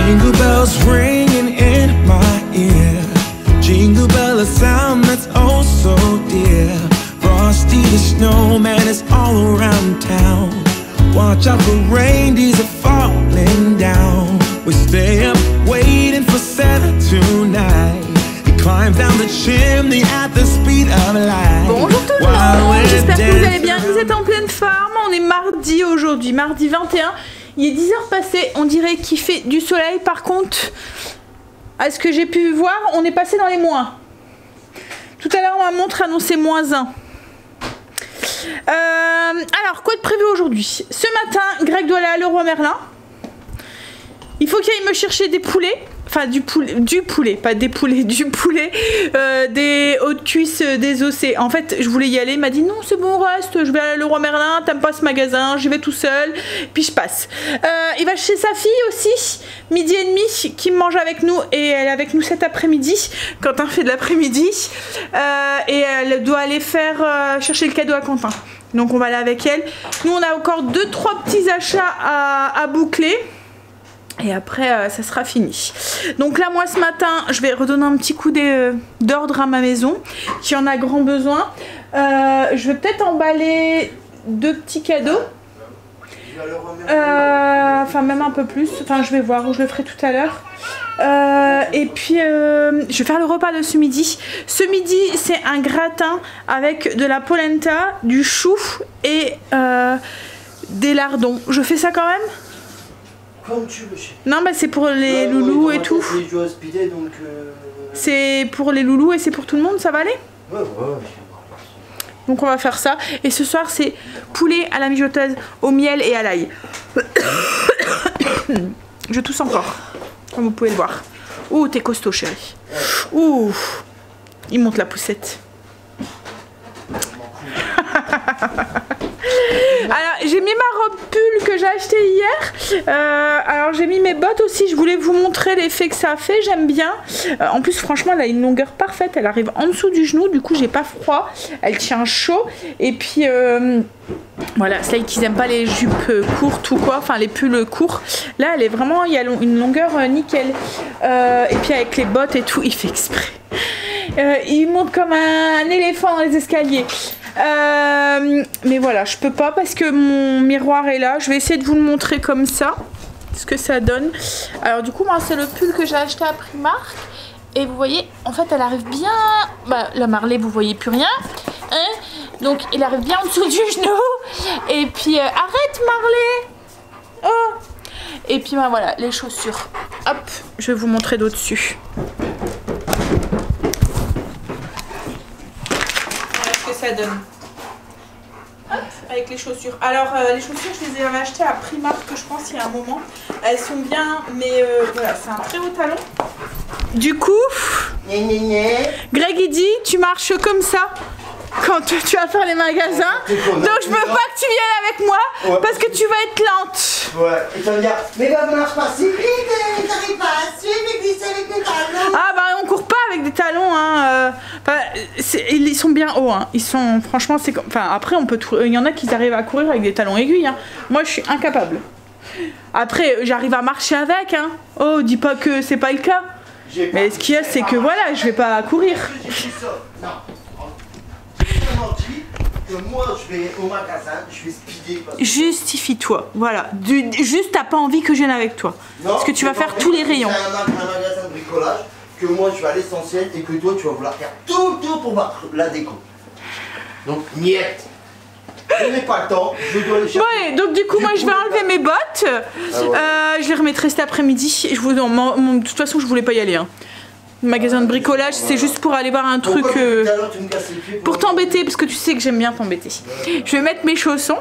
Jingle bells ringing in my ear. Jingle bell, a sound that's oh so dear. Frosty the snowman is all around town. Watch out for reindeers are falling down. We stay up waiting for Santa tonight. He climbs down the chimney at the speed of light. Bonjour tout le monde, j'espère que vous allez bien, vous êtes en pleine forme. On est mardi aujourd'hui, mardi 21. Il est 10h passées, on dirait qu'il fait du soleil. Par contre, à ce que j'ai pu voir, on est passé dans les moins. Tout à l'heure, ma montre annonçait -1. Alors, quoi de prévu aujourd'hui? Ce matin, Greg doit aller à Leroy Merlin. Il faut qu'il aille me chercher des poulets. Enfin, du poulet, pas des poulets, du poulet, des hautes cuisses désossées. En fait, je voulais y aller, il m'a dit non, c'est bon, reste, je vais à Leroy Merlin, t'aimes pas ce magasin, j'y vais tout seul, puis je passe. Il va chez sa fille aussi, 12h30, qui mange avec nous, et elle est avec nous cet après-midi, Quentin fait de l'après-midi, et elle doit aller faire chercher le cadeau à Quentin. Donc on va aller avec elle. Nous, on a encore 2-3 petits achats à boucler. Et après, ça sera fini. Donc là, moi, ce matin, je vais redonner un petit coup d'ordre à ma maison, qui en a grand besoin. Je vais peut-être emballer 2 petits cadeaux. Enfin, même un peu plus. Enfin, je vais voir, je le ferai tout à l'heure. Et puis, je vais faire le repas de ce midi. Ce midi, c'est un gratin avec de la polenta, du chou et des lardons. Je fais ça quand même ? Comme tu veux, chérie. Non, bah c'est pour les loulous et tout. C'est pour les loulous et c'est pour tout le monde, ça va aller? Ouais. Donc on va faire ça. Et ce soir, c'est poulet à la mijoteuse, au miel et à l'ail. Je tousse encore, comme vous pouvez le voir. Ouh, t'es costaud, chérie. Ouh, il monte la poussette. Alors j'ai mis ma robe pull que j'ai acheté hier. Alors j'ai mis mes bottes aussi. Je voulais vous montrer l'effet que ça a fait. J'aime bien. En plus franchement elle a une longueur parfaite. Elle arrive en dessous du genou. Du coup j'ai pas froid. Elle tient chaud. Et puis voilà, celles qui n'aiment pas les jupes courtes ou quoi, enfin les pulls courts, là elle est vraiment, il y a une longueur nickel. Et puis avec les bottes et tout, il fait exprès. Il monte comme un éléphant dans les escaliers. Mais voilà, je peux pas parce que mon miroir est là. Je vais essayer de vous le montrer comme ça, ce que ça donne. Alors du coup, moi c'est le pull que j'ai acheté à Primark. Et vous voyez, en fait elle arrive bien... Bah, la Marley, vous voyez plus rien, hein? Donc il arrive bien en dessous du genou. Et puis arrête Marley. Oh. Et puis bah, voilà, les chaussures. Hop, je vais vous montrer d'au-dessus. Voilà ce que ça donne. Hop, avec les chaussures. Alors les chaussures, je les ai achetées à Primark, je pense, il y a un moment. Elles sont bien, mais voilà, c'est un très haut talon. Du coup, Greg il dit, tu marches comme ça quand tu vas faire les magasins. Donc je veux pas que tu viennes avec moi parce que tu vas être lente. Ouais, et tu vas me dire, mais bah marche pas si vite, t'arrives pas à suivre et glisser avec des talons. Ah bah on court pas avec des talons, hein. Enfin, ils sont bien hauts, hein. Ils sont, franchement, c'est comme... Enfin, après, on peut... Il y en a qui arrivent à courir avec des talons aiguilles, hein. Moi, je suis incapable. Après, j'arrive à marcher avec, hein. Oh, dis pas que c'est pas le cas. Mais ce qu'il y a, c'est que voilà, je vais pas courir. Non. Dit que moi, je vais au magasin, je vais speeder. Justifie-toi, voilà. Juste, t'as pas envie que je vienne avec toi. Non, parce que tu vas faire tous les rayons. C'est un magasin de bricolage, que moi, je vais à l'essentiel et que toi, tu vas vouloir faire tout pour voir la déco. Donc, niette. Je n'ai pas le temps, je dois aller chercher. Ouais, donc du coup, moi je vais enlever mes bottes. Je les remettrai cet après-midi. De toute façon, je voulais pas y aller. Hein. Le magasin de bricolage, c'est juste pour aller voir un truc. Pour t'embêter, parce que tu sais que j'aime bien t'embêter. Je vais mettre mes chaussons.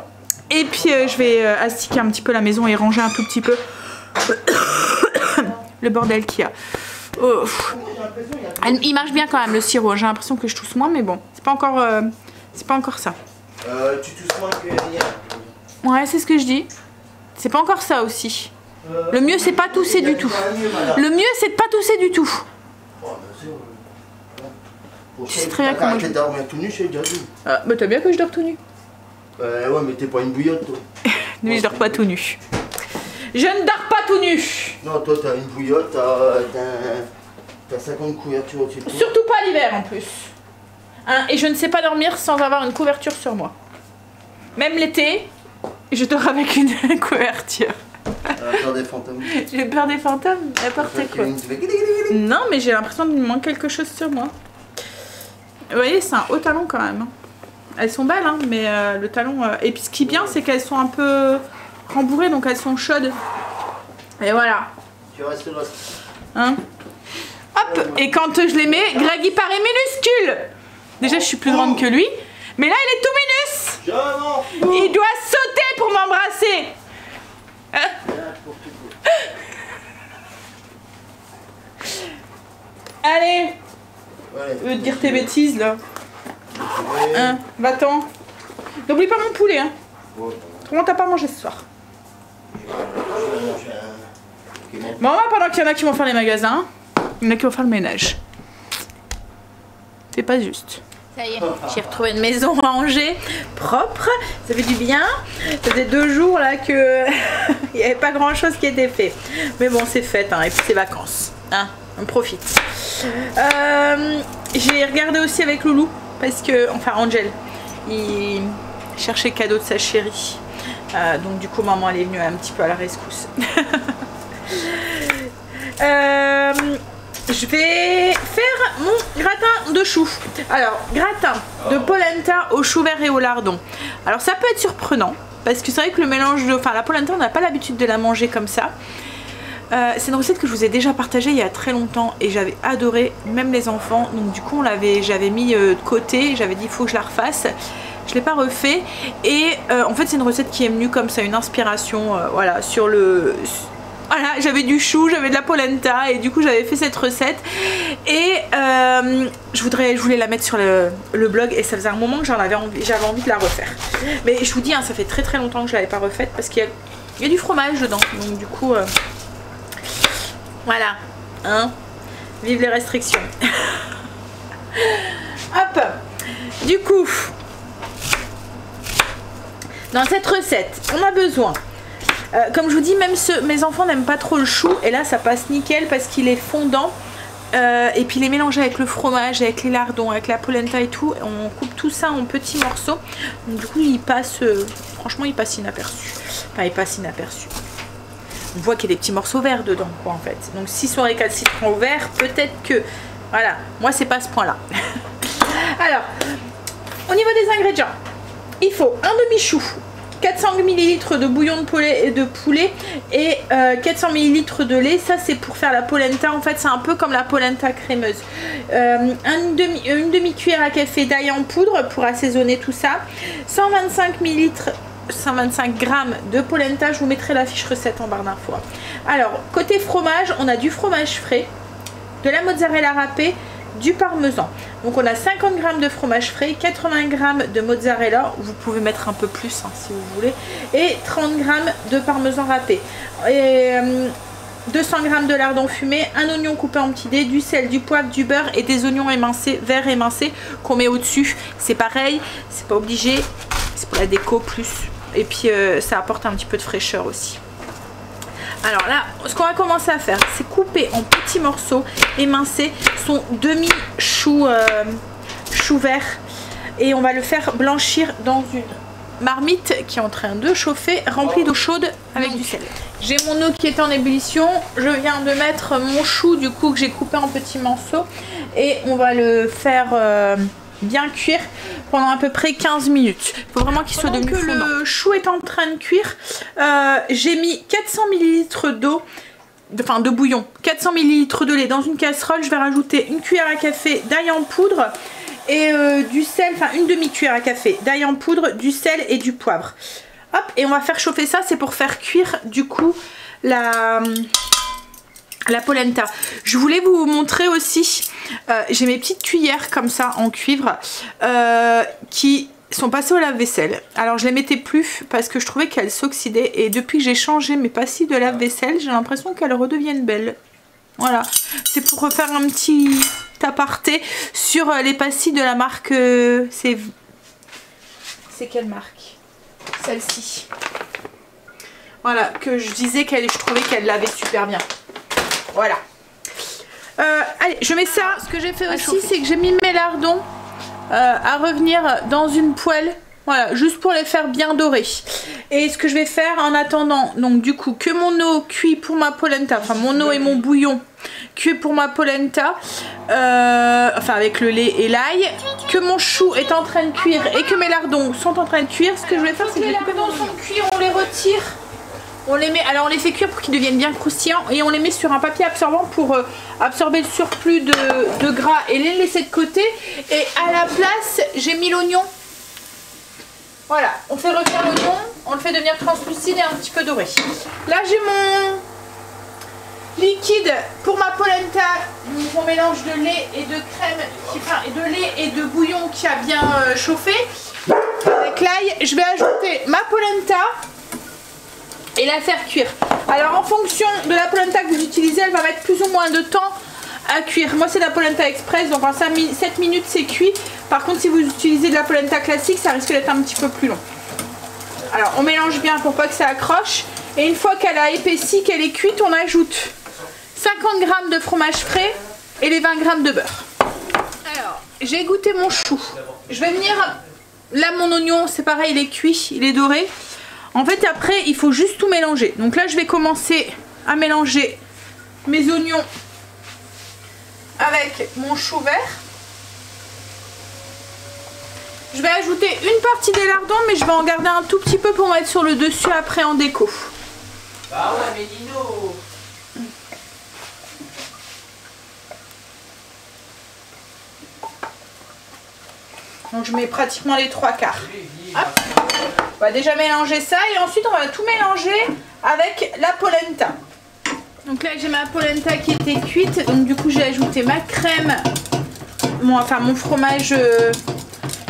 Et puis je vais astiquer un petit peu la maison et ranger un tout petit peu le bordel qu'il y a. Oh. Il marche bien quand même le sirop. J'ai l'impression que je tousse moins, mais bon, c'est pas encore ça. Tu tousses moins que rien. Ouais, c'est ce que je dis. C'est pas encore ça aussi. Le mieux, c'est pas tousser du tout. Le mieux, c'est de pas tousser du tout. Tu sais très bien comment je dors tout nu, c'est déjà tout. Ah, bah t'as bien que je dors tout nu. Ouais, mais t'es pas une bouillotte, toi. Mais je dors pas tout nu. Je ne dors pas tout nu. Non, toi, t'as une bouillotte, t'as 50 couvertures au-dessus de toi. Surtout pas l'hiver en plus. Hein, et je ne sais pas dormir sans avoir une couverture sur moi. Même l'été, je dors avec une couverture. Peur des fantômes. J'ai peur des fantômes, n'importe quoi. Non, mais j'ai l'impression qu'il me manque quelque chose sur moi. Vous voyez, c'est un haut talon quand même. Hein. Elles sont belles, hein, mais le talon... Et puis ce qui est bien, c'est qu'elles sont un peu rembourrées, donc elles sont chaudes. Et voilà. Tu restes là. Hein? Hop, et quand je les mets, Greg il paraît minuscule. Déjà, je suis plus grande que lui. Mais là, il est tout minus. Il doit sauter pour m'embrasser. Hein? Allez. Veux dire tes bêtises là. Hein, va-t'en. N'oublie pas mon poulet. Hein. Comment t'as pas mangé ce soir? Bon, pendant qu'il y en a qui vont faire les magasins, il y en a qui vont faire le ménage. C'est pas juste. Ça y est, j'ai retrouvé une maison rangée, propre, ça fait du bien. Ça faisait 2 jours là que il n'y avait pas grand chose qui était fait. Mais bon, c'est fait, hein, et puis c'est vacances. Hein, on profite. J'ai regardé aussi avec Loulou, parce que, enfin Angel, il cherchait cadeau de sa chérie. Donc du coup, maman elle est venue un petit peu à la rescousse. Je vais faire mon gratin de choux. Alors, gratin de polenta au chou vert et au lardon. Alors, ça peut être surprenant parce que c'est vrai que le mélange de... Enfin, la polenta, on n'a pas l'habitude de la manger comme ça. C'est une recette que je vous ai déjà partagée il y a très longtemps et j'avais adoré, même les enfants. Donc, du coup, j'avais mis de côté. J'avais dit, il faut que je la refasse. Je ne l'ai pas refait. Et en fait, c'est une recette qui est venue comme ça, une inspiration, voilà, sur le... Voilà, j'avais du chou, j'avais de la polenta et du coup j'avais fait cette recette et je voulais la mettre sur le blog et ça faisait un moment que j'avais envie de la refaire. Mais je vous dis, hein, ça fait très très longtemps que je l'avais pas refaite parce qu'il y a du fromage dedans. Donc du coup, voilà, hein, vive les restrictions. Hop, du coup, dans cette recette, on a besoin... comme je vous dis, même mes enfants n'aiment pas trop le chou et là ça passe nickel parce qu'il est fondant et puis il est mélangé avec le fromage, avec les lardons, avec la polenta et tout. On coupe tout ça en petits morceaux, donc du coup il passe, franchement il passe inaperçu. Enfin il passe inaperçu. On voit qu'il y a des petits morceaux verts dedans quoi en fait. Donc s'ils sont récalcitrants au vert, peut-être que, voilà, moi c'est pas à ce point là. Alors, au niveau des ingrédients, il faut un demi-chou, 400 ml de bouillon de poulet et 400 ml de lait. Ça c'est pour faire la polenta, en fait c'est un peu comme la polenta crémeuse. Une demi-cuillère à café d'ail en poudre pour assaisonner tout ça, 125 g de polenta. Je vous mettrai la fiche recette en barre d'infos. Alors côté fromage, on a du fromage frais, de la mozzarella râpée, du parmesan. Donc on a 50 g de fromage frais, 80 g de mozzarella, vous pouvez mettre un peu plus hein, si vous voulez, et 30 g de parmesan râpé, et 200 g de lardon fumé, un oignon coupé en petits dés, du sel, du poivre, du beurre et des oignons émincés, verts émincés qu'on met au dessus. C'est pareil, c'est pas obligé, c'est pour la déco plus, et puis ça apporte un petit peu de fraîcheur aussi. Alors là, ce qu'on va commencer à faire, c'est couper en petits morceaux émincés son demi-chou chou vert. Et on va le faire blanchir dans une marmite qui est en train de chauffer, remplie d'eau chaude avec du sel. J'ai mon eau qui est en ébullition. Je viens de mettre mon chou du coup que j'ai coupé en petits morceaux. Et on va le faire... bien cuire pendant à peu près 15 minutes. Il faut vraiment qu'il soit devenu fondant. Le chou est en train de cuire, j'ai mis 400 ml d'eau, enfin de bouillon, 400 ml de lait dans une casserole. Je vais rajouter une cuillère à café d'ail en poudre et du sel, enfin une demi-cuillère à café d'ail en poudre, du sel et du poivre. Hop, et on va faire chauffer ça, c'est pour faire cuire du coup la polenta. Je voulais vous montrer aussi, j'ai mes petites cuillères comme ça en cuivre qui sont passées au lave-vaisselle. Alors je les mettais plus parce que je trouvais qu'elles s'oxydaient et depuis que j'ai changé mes pastilles de lave-vaisselle, j'ai l'impression qu'elles redeviennent belles. Voilà, c'est pour refaire un petit aparté sur les pastilles de la marque, c'est quelle marque? Celle-ci. Voilà, que je disais je trouvais qu'elle lavait super bien. Voilà. Allez, je mets ça. Ce que j'ai fait aussi, c'est que j'ai mis mes lardons à revenir dans une poêle. Voilà, juste pour les faire bien dorer. Et ce que je vais faire en attendant, donc du coup, que mon eau cuit pour ma polenta, enfin mon eau et mon bouillon cuit pour ma polenta, enfin avec le lait et l'ail, que mon chou est en train de cuire et que mes lardons sont en train de cuire, ce que je vais faire, c'est que les lardons sont cuits, on les retire. On les met, alors on les fait cuire pour qu'ils deviennent bien croustillants et on les met sur un papier absorbant pour absorber le surplus de gras et les laisser de côté. Et à la place, j'ai mis l'oignon. Voilà, on fait refaire l'oignon, on le fait devenir translucide et un petit peu doré. Là j'ai mon liquide pour ma polenta, mon mélange de lait et de crème, de lait et de bouillon qui a bien chauffé. Avec l'ail, je vais ajouter ma polenta et la faire cuire. Alors en fonction de la polenta que vous utilisez, elle va mettre plus ou moins de temps à cuire. Moi c'est la polenta express, donc en 7 minutes c'est cuit. Par contre si vous utilisez de la polenta classique, ça risque d'être un petit peu plus long. Alors on mélange bien pour pas que ça accroche. Et une fois qu'elle a épaissi, qu'elle est cuite, on ajoute 50 g de fromage frais et les 20 g de beurre. Alors j'ai goûté mon chou. Je vais venir, là mon oignon c'est pareil, il est cuit, il est doré. En fait après il faut juste tout mélanger. Donc là je vais commencer à mélanger mes oignons avec mon chou vert. Je vais ajouter une partie des lardons, mais je vais en garder un tout petit peu pour mettre sur le dessus après en déco. Bah ouais mais Lino. Donc je mets pratiquement les 3/4. Hop. On va déjà mélanger ça et ensuite on va tout mélanger avec la polenta. Donc là j'ai ma polenta qui était cuite, donc du coup j'ai ajouté ma crème, mon fromage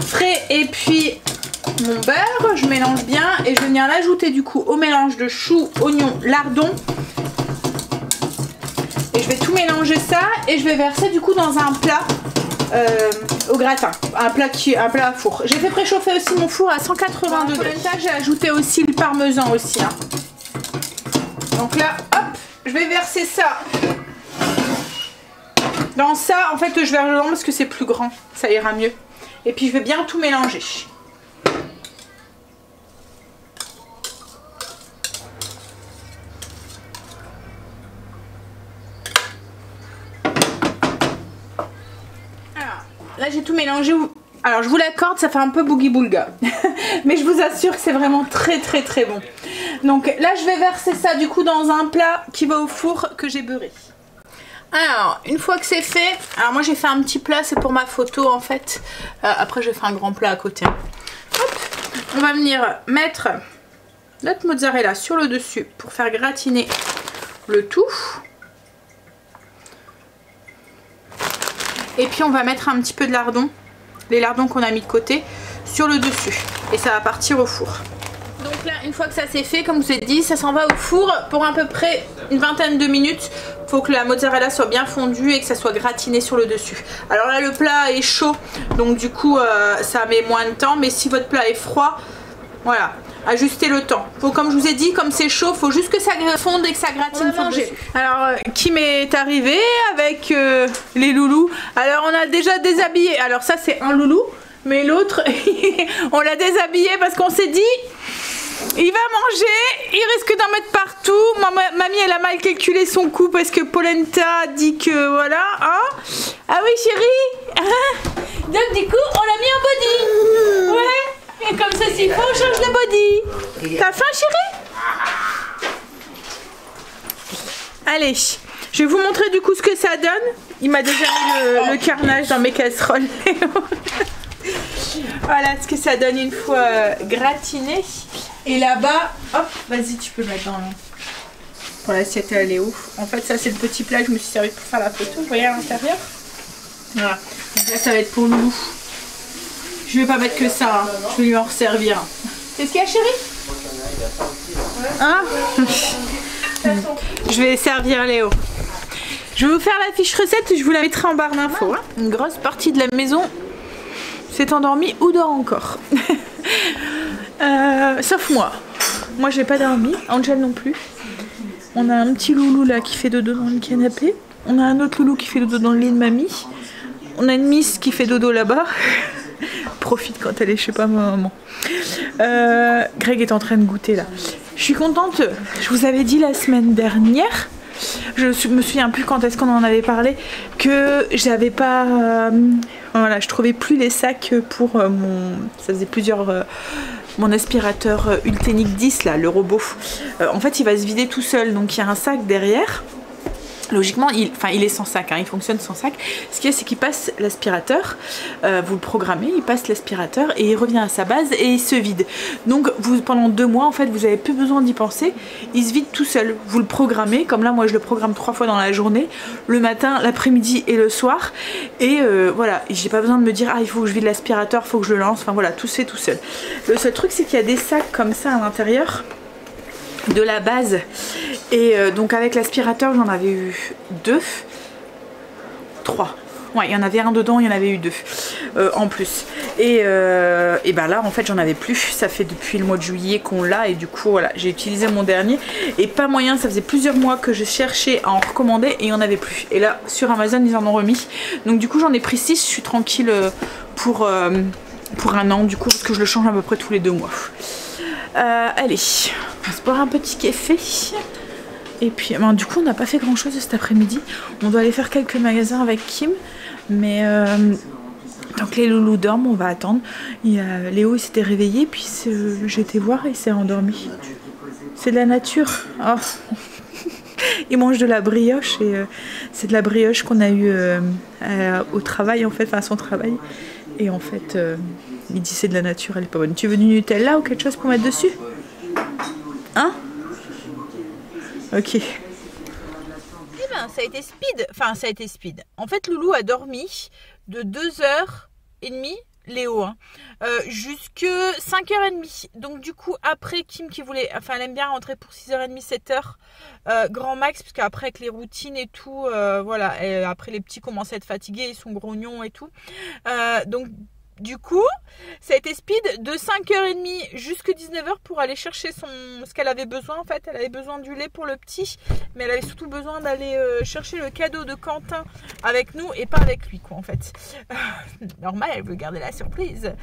frais et puis mon beurre. Je mélange bien et je vais venir l'ajouter du coup au mélange de choux, oignons, lardons. Et je vais tout mélanger ça et je vais verser du coup dans un plat au gratin, un plat à four. J'ai fait préchauffer aussi mon four à 180 degrés. J'ai ajouté aussi le parmesan aussi. Hein. Donc là, hop, je vais verser ça dans ça. En fait, je verse dedans parce que c'est plus grand, ça ira mieux. Et puis je vais bien tout mélanger. Là j'ai tout mélangé. Alors je vous l'accorde, ça fait un peu boogie boulga. Mais je vous assure que c'est vraiment très très très bon. Donc là je vais verser ça du coup dans un plat qui va au four que j'ai beurré. Alors une fois que c'est fait, alors moi j'ai fait un petit plat, c'est pour ma photo en fait. Après je vais faire un grand plat à côté. Hop, on va venir mettre notre mozzarella sur le dessus pour faire gratiner le tout. Et puis on va mettre un petit peu de lardons, les lardons qu'on a mis de côté, sur le dessus. Et ça va partir au four. Donc là, une fois que ça c'est fait, comme je vous ai dit, ça s'en va au four pour à peu près une vingtaine de minutes. Il faut que la mozzarella soit bien fondue et que ça soit gratiné sur le dessus. Alors là, le plat est chaud, donc du coup, ça met moins de temps. Mais si votre plat est froid, voilà, ajustez le temps. Faut, comme je vous ai dit, comme c'est chaud, faut juste que ça fonde et que ça gratine. Alors, Kim est arrivé avec les loulous. Alors, on a déjà déshabillé. Alors ça, c'est un loulou, mais l'autre, on l'a déshabillé parce qu'on s'est dit, il va manger, il risque d'en mettre partout. Mamie, elle a mal calculé son coût parce que Polenta dit que voilà. Hein. Ah oui, chérie. Donc du coup, on l'a mis en body. Ouais. Et comme ça, s'il faut, on change de body. T'as faim, chérie? Allez, je vais vous montrer du coup ce que ça donne. Il m'a déjà mis le carnage dans mes casseroles. Voilà ce que ça donne une fois gratiné. Et là-bas, hop, vas-y, tu peux le mettre dans pour l'assiette à Léo. En fait, ça c'est le petit plat que je me suis servi pour faire la photo. Vous voyez à l'intérieur. Voilà. Donc là, ça va être pour Loulou. Je vais pas mettre que ça, hein. Je vais lui en resservir. Qu'est-ce qu'il y a, chérie? Hein? Je vais servir Léo. Je vais vous faire la fiche recette et je vous la mettrai en barre d'infos. Hein. Une grosse partie de la maison s'est endormie ou dort encore. Sauf moi. Moi j'ai pas dormi, Angel non plus. On a un petit loulou là qui fait dodo dans le canapé. On a un autre loulou qui fait dodo dans le lit de mamie. On a une miss qui fait dodo là-bas. Profite quand elle est chez pas ma maman. Greg est en train de goûter là. Je suis contente. Je vous avais dit la semaine dernière, je me souviens plus quand est-ce qu'on en avait parlé, que j'avais pas... voilà, je trouvais plus les sacs pour mon... Ça faisait plusieurs... mon aspirateur Ultenic 10 là, le robot. En fait il va se vider tout seul, donc il y a un sac derrière. Logiquement, il est sans sac, hein, il fonctionne sans sac. Ce qu'il y a, c'est qu'il passe l'aspirateur, vous le programmez, il passe l'aspirateur et il revient à sa base et il se vide. Donc vous, pendant 2 mois, en fait, vous n'avez plus besoin d'y penser, il se vide tout seul. Vous le programmez, comme là, moi je le programme 3 fois dans la journée, le matin, l'après-midi et le soir. Et voilà, j'ai pas besoin de me dire, ah il faut que je vide l'aspirateur, il faut que je le lance, enfin voilà, tout se fait tout seul. Le seul truc, c'est qu'il y a des sacs comme ça à l'intérieur de la base, et donc avec l'aspirateur j'en avais eu 2, 3, ouais il y en avait un dedans, il y en avait eu 2 en plus, et ben là en fait j'en avais plus, ça fait depuis le mois de juillet qu'on l'a, et du coup voilà j'ai utilisé mon dernier, et pas moyen, ça faisait plusieurs mois que je cherchais à en recommander et il n'y en avait plus, et là sur Amazon ils en ont remis, donc du coup j'en ai pris 6, je suis tranquille pour 1 an du coup, parce que je le change à peu près tous les 2 mois. Allez, on va se boire un petit café. Et puis, ben, du coup, on n'a pas fait grand chose cet après-midi. On doit aller faire quelques magasins avec Kim. Mais tant que les loulous dorment, on va attendre. Léo, il s'était réveillé. Puis j'ai été voir et il s'est endormi. C'est de la nature. Oh. Il mange de la brioche. Et c'est de la brioche qu'on a eue au travail, en fait, enfin à son travail. Et en fait, il dit c'est de la nature, elle est pas bonne. Tu veux du Nutella ou quelque chose pour mettre dessus? Hein? Ok. Eh ben, ça a été speed. Enfin, ça a été speed. En fait, Loulou a dormi de 2h30, Léo, hein, jusque 5h30. Donc du coup, après, Kim qui voulait... Enfin, elle aime bien rentrer pour 6h30, 7h. Grand max, parce qu'après, avec les routines et tout, voilà. Et après, les petits commencent à être fatigués, ils sont grognons et tout. Donc... Du coup, ça a été speed de 5h30 jusqu'à 19h pour aller chercher ce qu'elle avait besoin. En fait, elle avait besoin du lait pour le petit, mais elle avait surtout besoin d'aller chercher le cadeau de Quentin avec nous et pas avec lui, quoi, en fait. Normal, elle veut garder la surprise.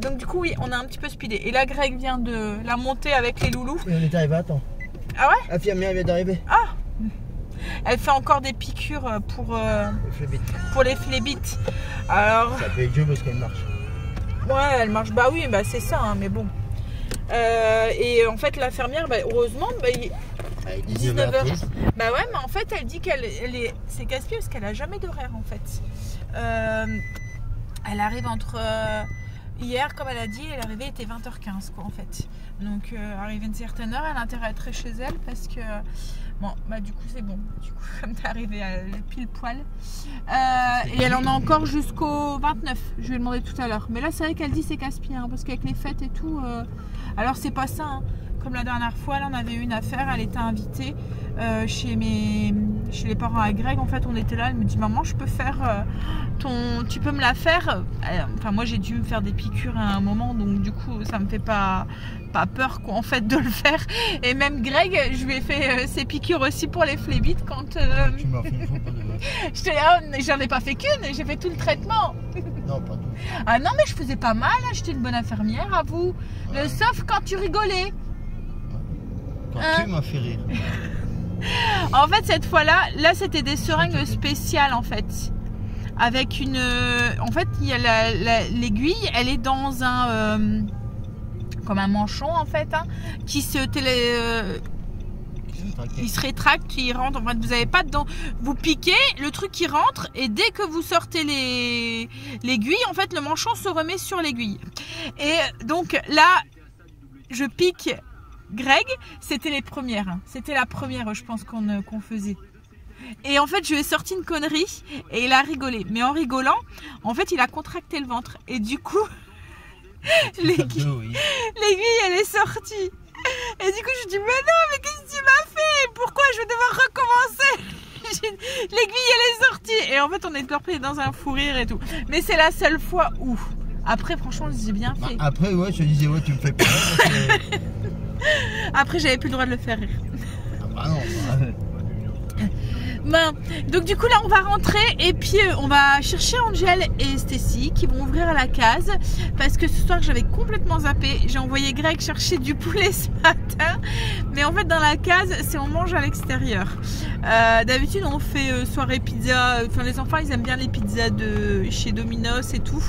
Donc du coup, oui, on a un petit peu speedé. Et là, Greg vient de la monter avec les loulous. Et on est arrivé à temps. Ah ouais? La infirmière vient d'arriver. Ah! Elle fait encore des piqûres pour les phlébites. Alors... Ça peut être Dieu parce qu'elle marche. Ouais, elle marche. Bah oui, bah c'est ça, hein, mais bon. Et en fait, l'infirmière, bah, heureusement, bah, 19h. Bah ouais, mais en fait, elle dit c'est casse-pied parce qu'elle a jamais d'horaire, en fait. Elle arrive entre... Hier, comme elle a dit, l'arrivée était 20h15, quoi, en fait. Donc, arrivée à une certaine heure, elle a intérêt à être chez elle parce que... Bon, bah du coup, c'est bon. Du coup, comme t'es arrivée à pile poil. Et elle en a encore jusqu'au 29. Je lui ai demandé tout à l'heure. Mais là, c'est vrai qu'elle dit c'est casse-pied, hein, parce qu'avec les fêtes et tout... Alors, c'est pas ça, hein. Comme la dernière fois, là, on avait eu une affaire. Elle était invitée chez les parents à Greg. En fait, on était là. Elle me dit, maman, je peux faire tu peux me la faire. Enfin, moi, j'ai dû me faire des piqûres à un moment. Donc, du coup, ça me fait pas peur, quoi, en fait, de le faire. Et même Greg, je lui ai fait ses piqûres aussi pour les phlébites quand... Tu m'as fait une fois pas de... J'en ai pas fait qu'une. J'ai fait tout le traitement. Non, pas tout. Ah non, mais je faisais pas mal. Hein. J'étais une bonne infirmière, à vous. Ouais. Sauf quand tu rigolais. Quand tu m'as fait rire. En fait, cette fois-là, c'était des seringues spéciales, en fait. Avec une... En fait, il y a l'aiguille, elle est dans un... comme un manchon, en fait, hein, qui se il se rétracte, il rentre. En fait, vous n'avez pas dedans. Vous piquez, le truc qui rentre, et dès que vous sortez l'aiguille, en fait, le manchon se remet sur l'aiguille. Et donc là, je pique Greg. C'était les premières. Hein. C'était la première, je pense, qu'on faisait. Et en fait, je lui ai sorti une connerie et il a rigolé. Mais en rigolant, en fait, il a contracté le ventre. Et du coup, l'aiguille, elle est sortie. Et du coup, je dis, mais non, mais qu'est-ce que tu m'as fait? Pourquoi je vais devoir recommencer? L'aiguille, elle est sortie. Et en fait, on est pris dans un fou rire et tout. Mais c'est la seule fois où. Après, franchement, j'ai bien fait. Bah, après, ouais, je disais, ouais, tu me fais peur. Après, j'avais plus le droit de le faire rire. Ah non, Ben, donc du coup là on va rentrer et puis on va chercher Angel et Stacy qui vont ouvrir la case parce que ce soir j'avais complètement zappé. J'ai envoyé Greg chercher du poulet ce matin, mais en fait dans la case c'est on mange à l'extérieur. D'habitude on fait soirée pizza, enfin les enfants ils aiment bien les pizzas de chez Domino's et tout,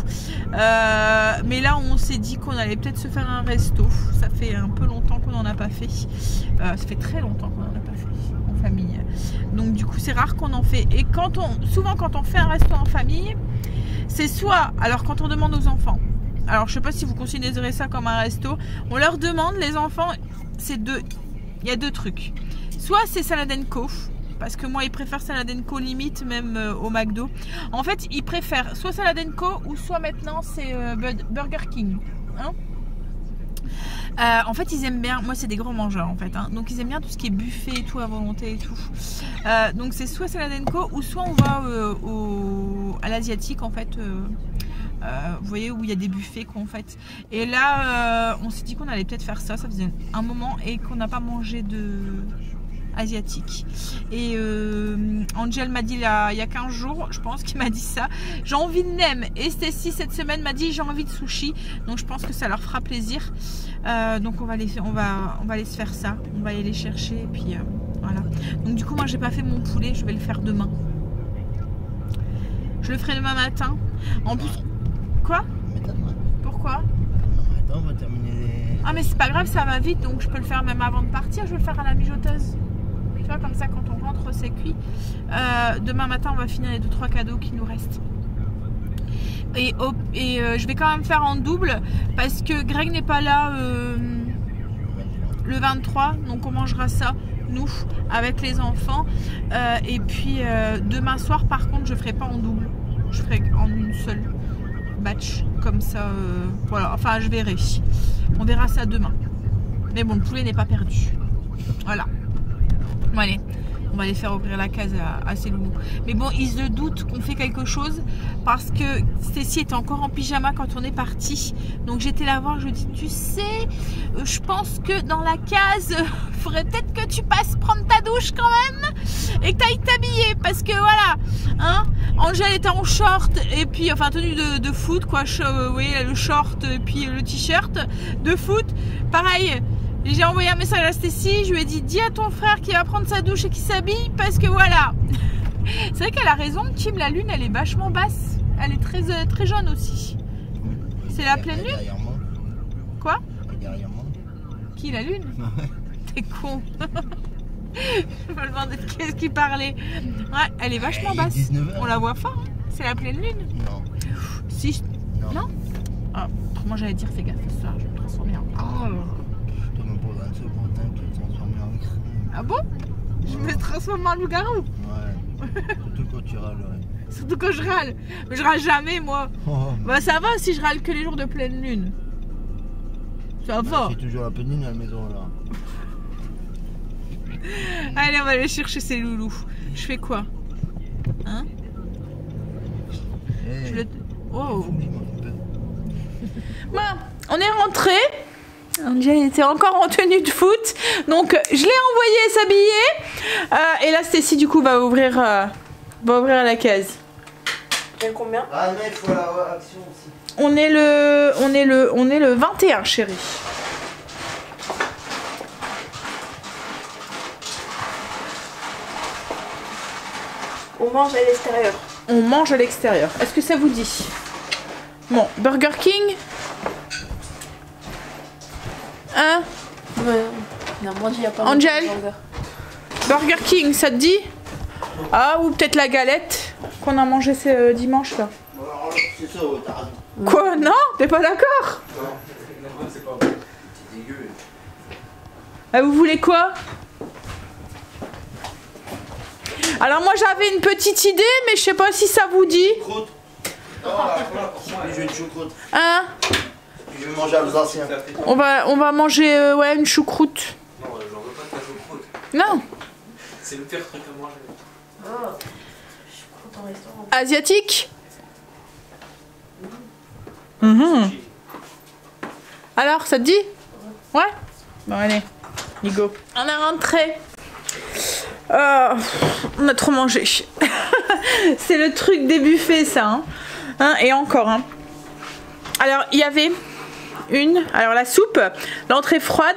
mais là on s'est dit qu'on allait peut-être se faire un resto. Ça fait un peu longtemps qu'on n'en a pas fait, ça fait très longtemps qu'on n'en a pas fait en famille. Donc du coup c'est rare qu'on en fait. Et souvent quand on fait un resto en famille, c'est soit, alors quand on demande aux enfants, alors je sais pas si vous considérez ça comme un resto, on leur demande, les enfants, il y a deux trucs. Soit c'est Salad & Co, parce que moi ils préfèrent Salad & Co limite même au McDo. En fait ils préfèrent soit Salad & Co ou soit maintenant c'est Burger King, hein. En fait ils aiment bien, moi c'est des grands mangeurs en fait, hein, donc ils aiment bien tout ce qui est buffet et tout à volonté et tout, donc c'est soit Salad & Co ou soit on va à l'asiatique en fait, vous voyez où il y a des buffets qu'on fait, et là on s'est dit qu'on allait peut-être faire ça, ça faisait un moment et qu'on n'a pas mangé de asiatique. Et Angel m'a dit là, il y a 15 jours je pense qu'il m'a dit ça, j'ai envie de nem, et Stacy cette semaine m'a dit j'ai envie de sushi, donc je pense que ça leur fera plaisir, donc on va aller se faire ça, on va aller les chercher et puis voilà. Donc du coup moi j'ai pas fait mon poulet, je vais le faire demain, je le ferai demain matin en plus. Quoi? Pourquoi? Attends, on va terminer les... Ah mais c'est pas grave, ça va vite, donc je peux le faire même avant de partir, je vais le faire à la mijoteuse. Tu vois, comme ça quand on rentre c'est cuit. Demain matin on va finir les 2-3 cadeaux qui nous restent. Et je vais quand même faire en double parce que Greg n'est pas là le 23, donc on mangera ça nous avec les enfants, et puis demain soir par contre je ferai pas en double, je ferai en une seule batch comme ça, voilà, enfin je verrai, on verra ça demain, mais bon le poulet n'est pas perdu, voilà. Bon allez, on va les faire ouvrir la case à ces loulous. Mais bon, ils se doutent qu'on fait quelque chose parce que Stacy était encore en pyjama quand on est parti. Donc j'étais la voir, je lui dis, tu sais, je pense que dans la case, faudrait peut-être que tu passes prendre ta douche quand même et que tu ailles t'habiller parce que voilà, hein, Angèle était en short et puis, enfin tenue de foot quoi, oui, le short et puis le t-shirt de foot, pareil. J'ai envoyé un message à Stacy, je lui ai dit dis à ton frère qu'il va prendre sa douche et qu'il s'habille parce que voilà. C'est vrai qu'elle a raison, Kim, la lune elle est vachement basse, elle est très jaune aussi. C'est la pleine lune. Quoi? Derrière moi. Qui, la lune? T'es con. Je me demandais de qu'est-ce qu'il parlait. Ouais, elle est vachement basse. On la voit fort, hein. C'est la pleine lune. Non. Si. Non, ah, autrement j'allais dire fais gaffe ce soir, je vais me transformer en... Ah bon? Je me transforme en loup-garou? Ouais. Surtout quand tu râles. Ouais. Surtout quand je râle. Mais je râle jamais moi. Oh. Bah ça va si je râle que les jours de pleine lune. Ça va. C'est toujours la pleine lune à la maison là. Allez, on va aller chercher ces loulous. Je fais quoi? Hein? Hey. Je le... Oh. Bon, on est rentré. Angel était encore en tenue de foot, donc je l'ai envoyé s'habiller. Et là, Stacy du coup va ouvrir la case. Il y a combien? Ah mais il faut la action aussi. On est le 21, chérie. On mange à l'extérieur. On mange à l'extérieur. Est-ce que ça vous dit? Bon, Burger King. Hein? Ouais. Non, moi il y a pas. Angel, Burger King, ça te dit? Ah, ou peut-être la galette qu'on a mangé ce dimanche là. C'est ça, ouais, t'as raison. Quoi? Non? T'es pas d'accord? Non, c'est pas bon. C'est dégueu. Ah, vous voulez quoi? Alors moi j'avais une petite idée, mais je sais pas si ça vous dit. Choucroute. Non, je veux une choucroute. Hein? Je vais manger alsacien. On va manger ouais, une choucroute. Non, j'en veux pas de ta choucroute. Non. C'est le pire truc à manger. Ah, choucroute en restaurant. Asiatique? Mmh. Alors, ça te dit? Ouais? Bon, allez, Nigo. On est rentré. On a trop mangé. C'est le truc des buffets, ça. Hein, et encore. Hein. Alors, il y avait alors la soupe, l'entrée froide,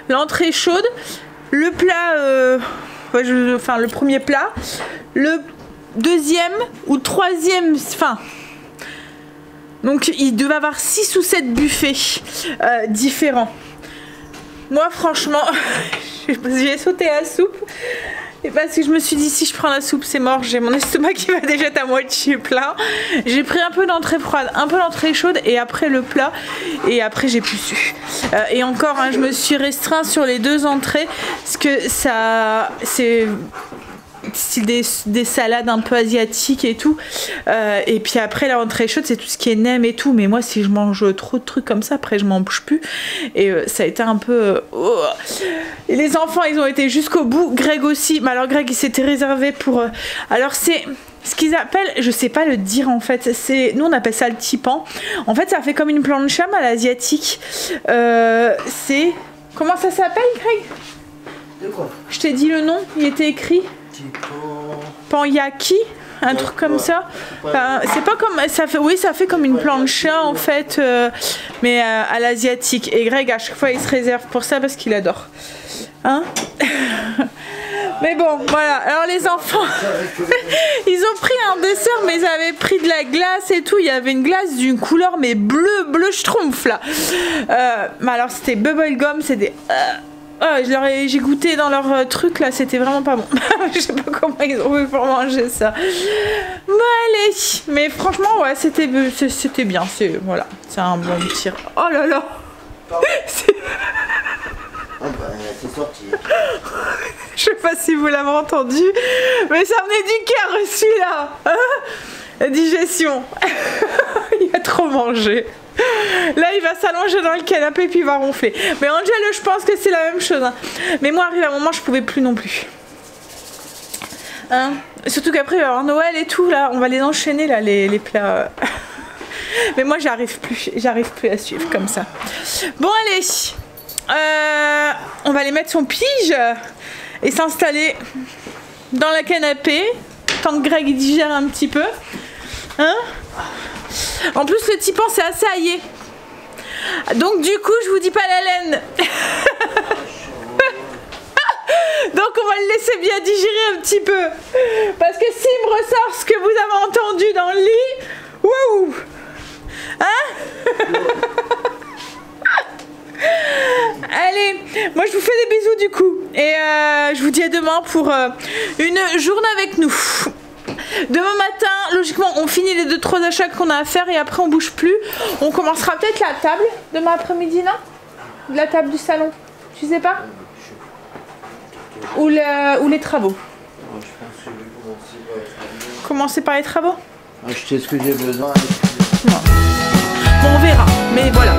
l'entrée chaude, le plat, enfin le premier plat, le deuxième ou troisième, enfin. Donc, il devait avoir 6 ou 7 buffets différents. Moi, franchement, j'ai sauté la soupe. Et parce que je me suis dit, si je prends la soupe, c'est mort. J'ai mon estomac qui va déjà être à moitié plein. J'ai pris un peu d'entrée froide, un peu d'entrée chaude et après le plat. Et après, j'ai plus su. Et encore, hein, je me suis restreint sur les 2 entrées. Parce que ça... c'est... style des salades un peu asiatiques et tout, et puis après la entrée chaude c'est tout ce qui est nem et tout, mais moi si je mange trop de trucs comme ça après je m'en bouge plus et ça a été un peu et les enfants ils ont été jusqu'au bout, Greg aussi, mais alors Greg il s'était réservé pour alors c'est ce qu'ils appellent, je sais pas le dire en fait, c'est nous on appelle ça le tipan, en fait ça fait comme une plancha à l'asiatique, c'est comment ça s'appelle Greg? De quoi? Je t'ai dit le nom, il était écrit Panyaki, un truc comme ça. C'est pas comme ça fait, oui ça fait comme une plancha en fait, mais à l'asiatique. Et Greg à chaque fois il se réserve pour ça parce qu'il adore. Hein? Mais bon voilà. Alors les enfants, ils ont pris un dessert mais ils avaient pris de la glace et tout. Il y avait une glace d'une couleur mais bleu schtroumpf là. Mais alors c'était bubble gum, c'était j'ai goûté dans leur truc là, c'était vraiment pas bon. Je sais pas comment ils ont fait pour manger ça. Bon allez, mais franchement ouais c'était bien, c'est voilà, c'est un bon tir. Oh là là. C'est sorti. Je sais pas si vous l'avez entendu, mais ça venait du cœur celui-là. La digestion. Il a trop mangé. Là il va s'allonger dans le canapé puis il va ronfler. Mais Angel je pense que c'est la même chose hein. Mais moi arrivé à un moment je pouvais plus non plus hein. Surtout qu'après il va y avoir Noël et tout là. On va les enchaîner là les plats. Mais moi j'arrive plus à suivre comme ça. Bon allez, on va les mettre son pige et s'installer dans le canapé tant que Greg il digère un petit peu hein. En plus le tipan c'est assez aillé. Donc du coup je vous dis pas la laine. Donc on va le laisser bien digérer un petit peu. Parce que s'il me ressort ce que vous avez entendu dans le lit, wouh hein. Allez, moi je vous fais des bisous du coup. Et je vous dis à demain pour une journée avec nous. Demain matin, logiquement, on finit les 2-3 achats qu'on a à faire et après on bouge plus. On commencera peut-être la table demain après-midi, non? La table du salon, tu sais pas? Ou les travaux. Je pense que je vais Commencer par les travaux. Acheter ce que j'ai besoin. Bon, on verra, mais voilà.